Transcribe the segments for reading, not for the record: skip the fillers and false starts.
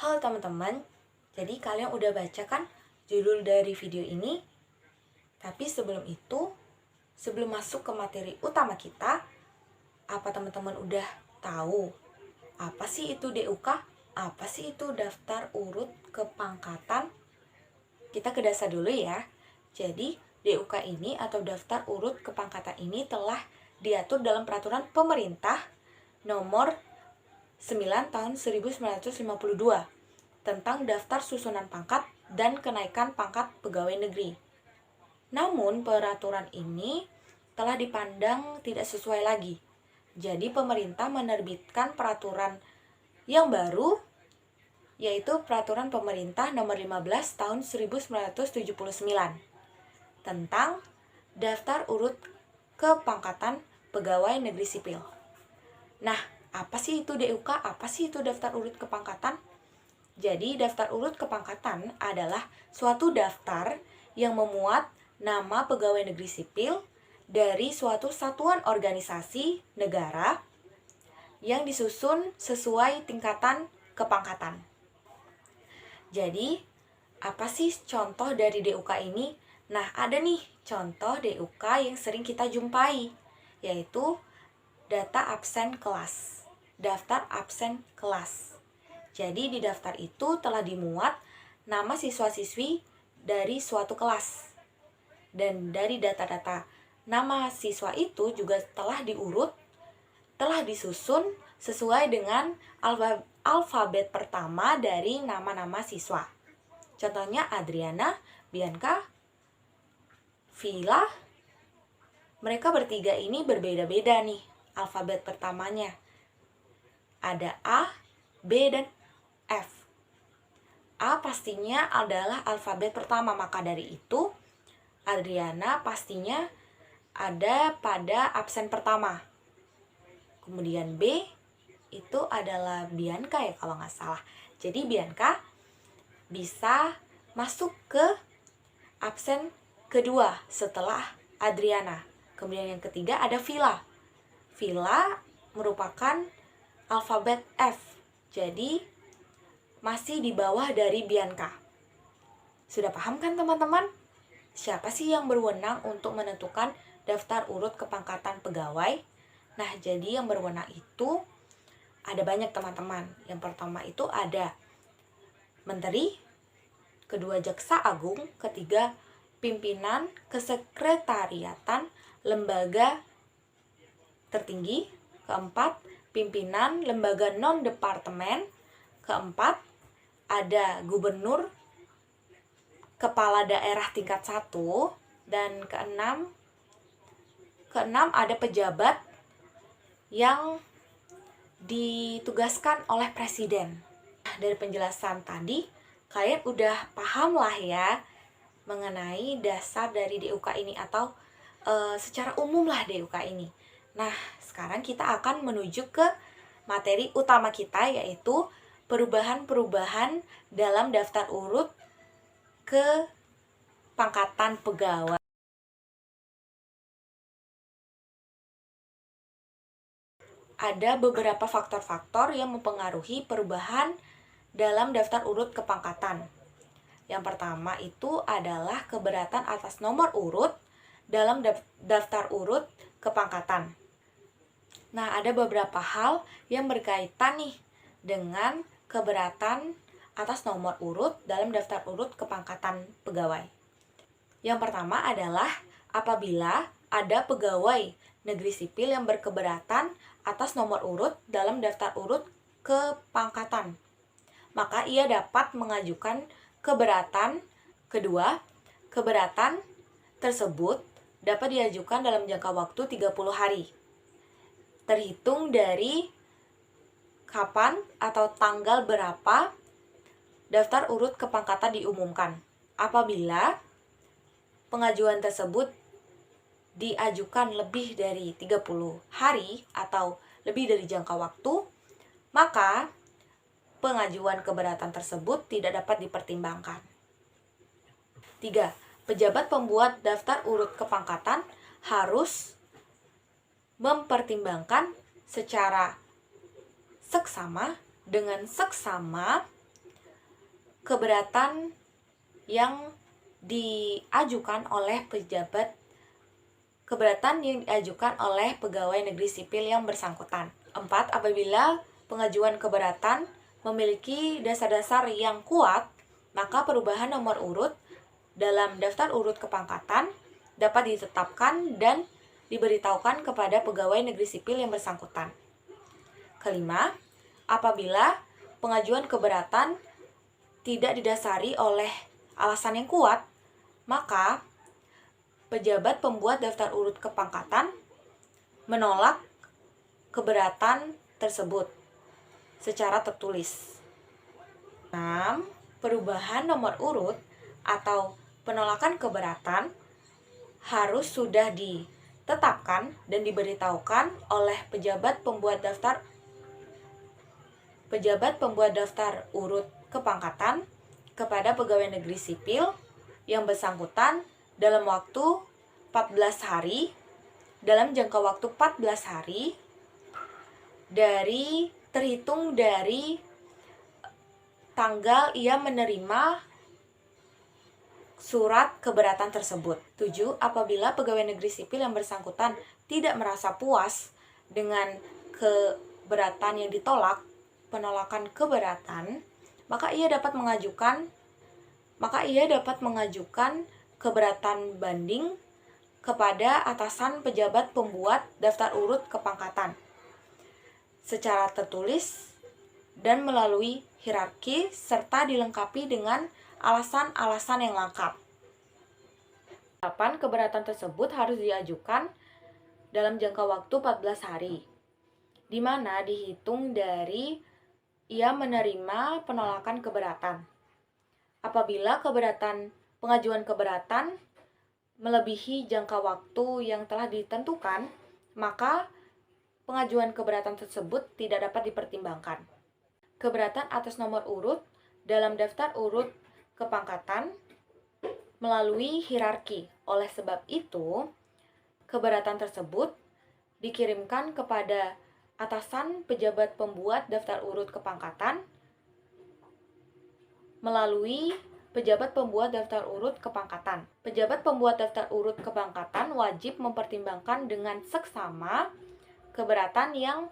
Halo teman-teman, jadi kalian udah baca kan judul dari video ini? Tapi sebelum itu, sebelum masuk ke materi utama kita, apa teman-teman udah tahu apa sih itu DUK? Apa sih itu daftar urut kepangkatan? Kita ke dasar dulu ya. Jadi, DUK ini atau daftar urut kepangkatan ini telah diatur dalam peraturan pemerintah nomor 9 tahun 1952 tentang daftar susunan pangkat dan kenaikan pangkat pegawai negeri. Namun, peraturan ini telah dipandang tidak sesuai lagi. Jadi, pemerintah menerbitkan peraturan yang baru, yaitu Peraturan Pemerintah Nomor 15 Tahun 1979 tentang daftar urut kepangkatan pegawai negeri sipil. Nah, apa sih itu DUK? Apa sih itu daftar urut kepangkatan? Jadi, daftar urut kepangkatan adalah suatu daftar yang memuat nama pegawai negeri sipil dari suatu satuan organisasi negara yang disusun sesuai tingkatan kepangkatan. Jadi, apa sih contoh dari DUK ini? Nah, ada nih contoh DUK yang sering kita jumpai, yaitu data absen kelas, daftar absen kelas. Jadi di daftar itu telah dimuat nama siswa-siswi dari suatu kelas. Dan dari data-data nama siswa itu juga telah diurut, telah disusun sesuai dengan alfabet pertama dari nama-nama siswa. Contohnya Adriana, Bianca, Vila. Mereka bertiga ini berbeda-beda nih alfabet pertamanya. Ada A, B, dan F. A pastinya adalah alfabet pertama, maka dari itu Adriana pastinya ada pada absen pertama. Kemudian B itu adalah Bianca ya kalau nggak salah. Jadi Bianca bisa masuk ke absen kedua setelah Adriana. Kemudian yang ketiga ada Vila. Vila merupakan alfabet F. Jadi masih di bawah dari Bianca. Sudah paham kan teman-teman? Siapa sih yang berwenang untuk menentukan daftar urut kepangkatan pegawai? Nah, jadi yang berwenang itu ada banyak teman-teman. Yang pertama itu ada menteri, kedua jaksa agung, ketiga pimpinan kesekretariatan lembaga tertinggi, keempat pimpinan lembaga non-departemen, keempat ada gubernur, kepala daerah tingkat 1, dan keenam ada pejabat yang ditugaskan oleh presiden. Dari penjelasan tadi, kalian udah paham lah ya mengenai dasar dari DUK ini atau secara umum lah DUK ini. Nah, sekarang kita akan menuju ke materi utama kita, yaitu perubahan-perubahan dalam daftar urut kepangkatan pegawai. Ada beberapa faktor-faktor yang mempengaruhi perubahan dalam daftar urut kepangkatan. Yang pertama itu adalah keberatan atas nomor urut dalam daftar urut kepangkatan. Nah, ada beberapa hal yang berkaitan nih dengan keberatan atas nomor urut dalam daftar urut kepangkatan pegawai. Yang pertama adalah apabila ada pegawai negeri sipil yang berkeberatan atas nomor urut dalam daftar urut kepangkatan, maka ia dapat mengajukan keberatan. Kedua, keberatan tersebut dapat diajukan dalam jangka waktu 30 hari. Terhitung dari kapan atau tanggal berapa daftar urut kepangkatan diumumkan. Apabila pengajuan tersebut diajukan lebih dari 30 hari atau lebih dari jangka waktu, maka pengajuan keberatan tersebut tidak dapat dipertimbangkan. 3. Pejabat pembuat daftar urut kepangkatan harus mempertimbangkan secara seksama keberatan yang diajukan oleh pegawai negeri sipil yang bersangkutan. 4. Apabila pengajuan keberatan memiliki dasar-dasar yang kuat, maka perubahan nomor urut dalam daftar urut kepangkatan dapat ditetapkan dan diberitahukan kepada pegawai negeri sipil yang bersangkutan. Kelima, apabila pengajuan keberatan tidak didasari oleh alasan yang kuat, maka pejabat pembuat daftar urut kepangkatan menolak keberatan tersebut secara tertulis. 6. Perubahan nomor urut atau penolakan keberatan harus sudah ditetapkan dan diberitahukan oleh pejabat pembuat daftar urut kepangkatan kepada pegawai negeri sipil yang bersangkutan dalam jangka waktu 14 hari terhitung dari tanggal ia menerima surat keberatan tersebut. 7. Apabila pegawai negeri sipil yang bersangkutan tidak merasa puas dengan keberatan yang ditolak, penolakan keberatan, maka ia dapat mengajukan keberatan banding kepada atasan pejabat pembuat daftar urut kepangkatan secara tertulis dan melalui hierarki serta dilengkapi dengan alasan-alasan yang lengkap. 8. Keberatan tersebut harus diajukan dalam jangka waktu 14 hari, di mana dihitung dari ia menerima penolakan keberatan. Apabila pengajuan keberatan melebihi jangka waktu yang telah ditentukan, maka pengajuan keberatan tersebut tidak dapat dipertimbangkan. Keberatan atas nomor urut dalam daftar urut kepangkatan melalui hierarki. Oleh sebab itu, keberatan tersebut dikirimkan kepada atasan pejabat pembuat daftar urut kepangkatan melalui pejabat pembuat daftar urut kepangkatan. Pejabat pembuat daftar urut kepangkatan wajib mempertimbangkan dengan seksama keberatan yang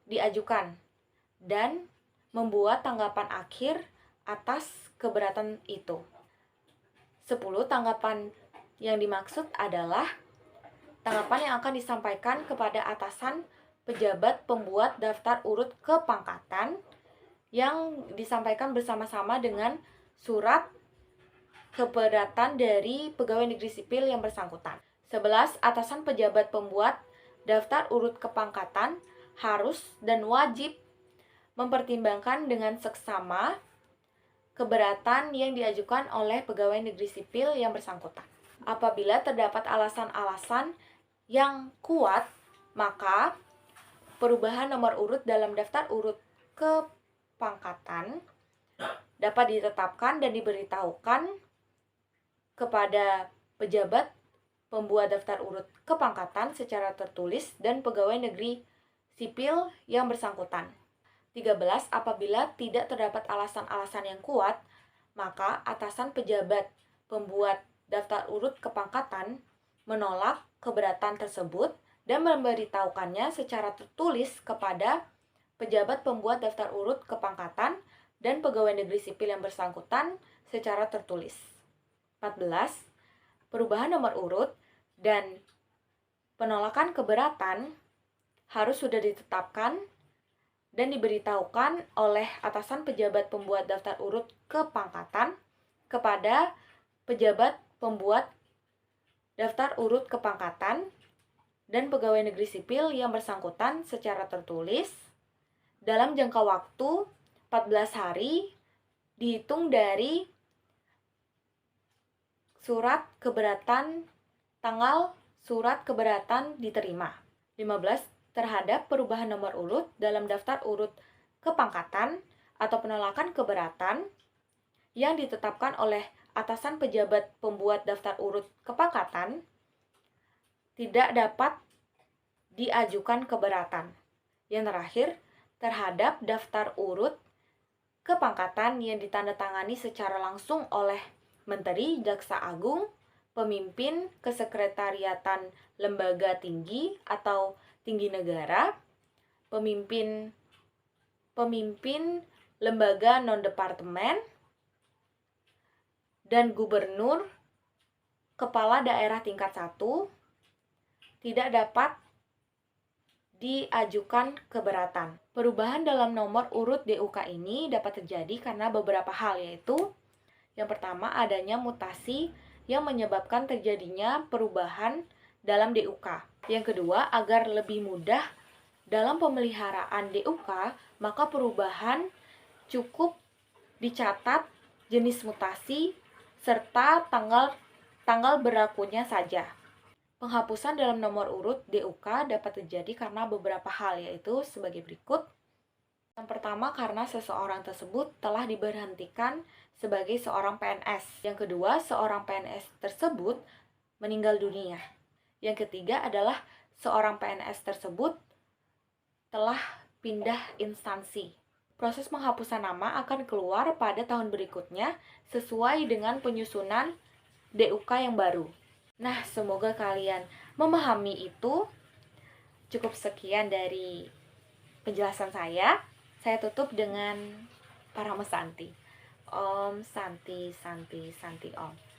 diajukan dan membuat tanggapan akhir atas keberatan itu. 10. Tanggapan yang dimaksud adalah tanggapan yang akan disampaikan kepada atasan pejabat pembuat daftar urut kepangkatan yang disampaikan bersama-sama dengan surat keberatan dari pegawai negeri sipil yang bersangkutan. 11. Atasan pejabat pembuat daftar urut kepangkatan harus dan wajib mempertimbangkan dengan seksama keberatan yang diajukan oleh pegawai negeri sipil yang bersangkutan. Apabila terdapat alasan-alasan yang kuat, maka perubahan nomor urut dalam daftar urut kepangkatan dapat ditetapkan dan diberitahukan kepada pejabat pembuat daftar urut kepangkatan secara tertulis dan pegawai negeri sipil yang bersangkutan. 13. Apabila tidak terdapat alasan-alasan yang kuat, maka atasan pejabat pembuat daftar urut kepangkatan menolak keberatan tersebut dan memberitahukannya secara tertulis kepada pejabat pembuat daftar urut kepangkatan dan pegawai negeri sipil yang bersangkutan secara tertulis. 14. Perubahan nomor urut dan penolakan keberatan harus sudah ditetapkan dan diberitahukan oleh atasan pejabat pembuat daftar urut kepangkatan kepada pejabat pembuat daftar urut kepangkatan dan pegawai negeri sipil yang bersangkutan secara tertulis dalam jangka waktu 14 hari dihitung dari tanggal surat keberatan diterima. 15. Terhadap perubahan nomor urut dalam daftar urut kepangkatan atau penolakan keberatan yang ditetapkan oleh atasan pejabat pembuat daftar urut kepangkatan, tidak dapat diajukan keberatan. Yang terakhir, terhadap daftar urut kepangkatan yang ditandatangani secara langsung oleh Menteri, Jaksa Agung, pemimpin kesekretariatan lembaga tinggi atau tinggi negara, pemimpin lembaga non-departemen, dan gubernur, kepala daerah tingkat 1 tidak dapat diajukan keberatan. Perubahan dalam nomor urut DUK ini dapat terjadi karena beberapa hal, yaitu yang pertama, adanya mutasi yang menyebabkan terjadinya perubahan dalam DUK. Yang kedua, agar lebih mudah dalam pemeliharaan DUK, maka perubahan cukup dicatat jenis mutasi serta tanggal berlakunya saja. Penghapusan dalam nomor urut DUK dapat terjadi karena beberapa hal, yaitu sebagai berikut. Yang pertama, karena seseorang tersebut telah diberhentikan sebagai seorang PNS. Yang kedua, seorang PNS tersebut meninggal dunia. Yang ketiga adalah seorang PNS tersebut telah pindah instansi. Proses penghapusan nama akan keluar pada tahun berikutnya sesuai dengan penyusunan DUK yang baru. Nah, semoga kalian memahami itu. Cukup sekian dari penjelasan saya. Saya tutup dengan Parama Santi. Om Santi Santi Santi Om.